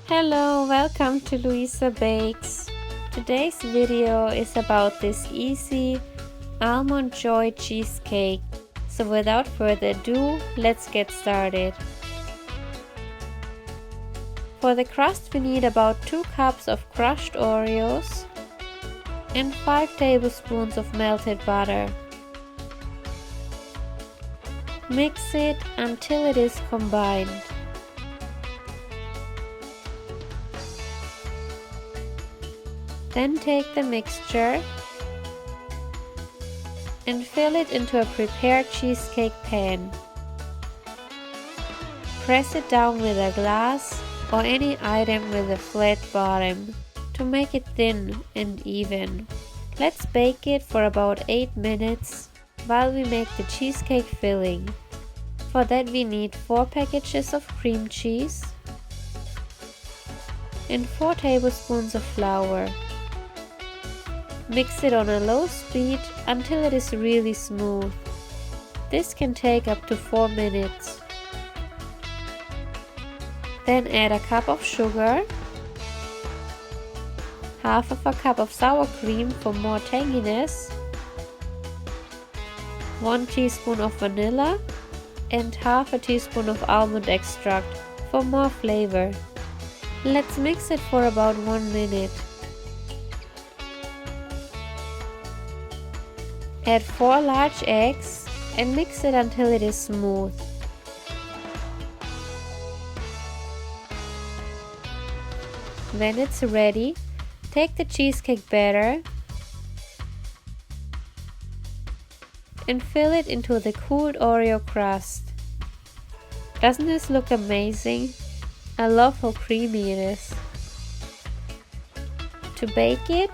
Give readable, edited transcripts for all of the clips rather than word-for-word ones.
Hello, welcome to Louisa Bakes. Today's video is about this easy almond joy cheesecake. So without further ado, let's get started. For the crust we need about 2 cups of crushed Oreos and 5 tablespoons of melted butter. Mix it until it is combined. Then take the mixture and fill it into a prepared cheesecake pan. Press it down with a glass or any item with a flat bottom to make it thin and even. Let's bake it for about 8 minutes while we make the cheesecake filling. For that we need 4 packages of cream cheese and 4 tablespoons of flour. Mix it on a low speed until it is really smooth. This can take up to 4 minutes. Then add a cup of sugar, half of a cup of sour cream for more tanginess, 1 teaspoon of vanilla, and half a teaspoon of almond extract for more flavor. Let's mix it for about 1 minute. Add 4 large eggs and mix it until it is smooth. When it's ready, take the cheesecake batter and fill it into the cooled Oreo crust. Doesn't this look amazing? I love how creamy it is. To bake it,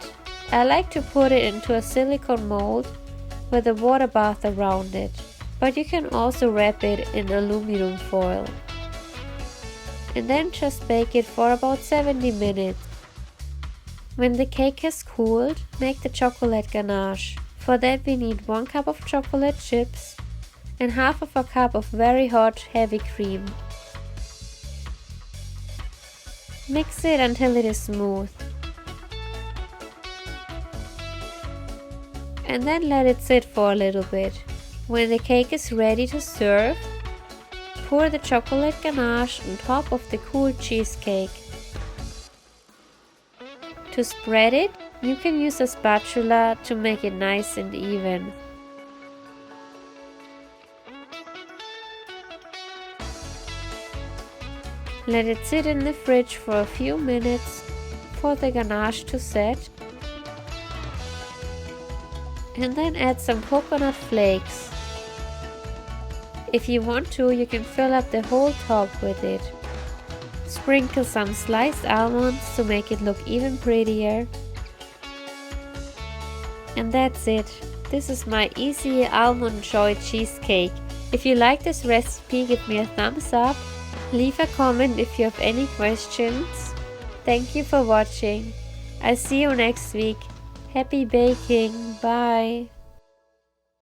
I like to put it into a silicone mold with a water bath around it, but you can also wrap it in aluminum foil. And then just bake it for about 70 minutes. When the cake has cooled, make the chocolate ganache. For that we need 1 cup of chocolate chips and half of a cup of very hot heavy cream. Mix it until it is smooth. And then let it sit for a little bit. When the cake is ready to serve, pour the chocolate ganache on top of the cooled cheesecake. To spread it, you can use a spatula to make it nice and even. Let it sit in the fridge for a few minutes for the ganache to set. And then add some coconut flakes. If you want to, you can fill up the whole top with it. Sprinkle some sliced almonds to make it look even prettier. And that's it. This is my easy almond joy cheesecake. If you like this recipe, give me a thumbs up. Leave a comment if you have any questions. Thank you for watching. I'll see you next week. Happy baking. Bye.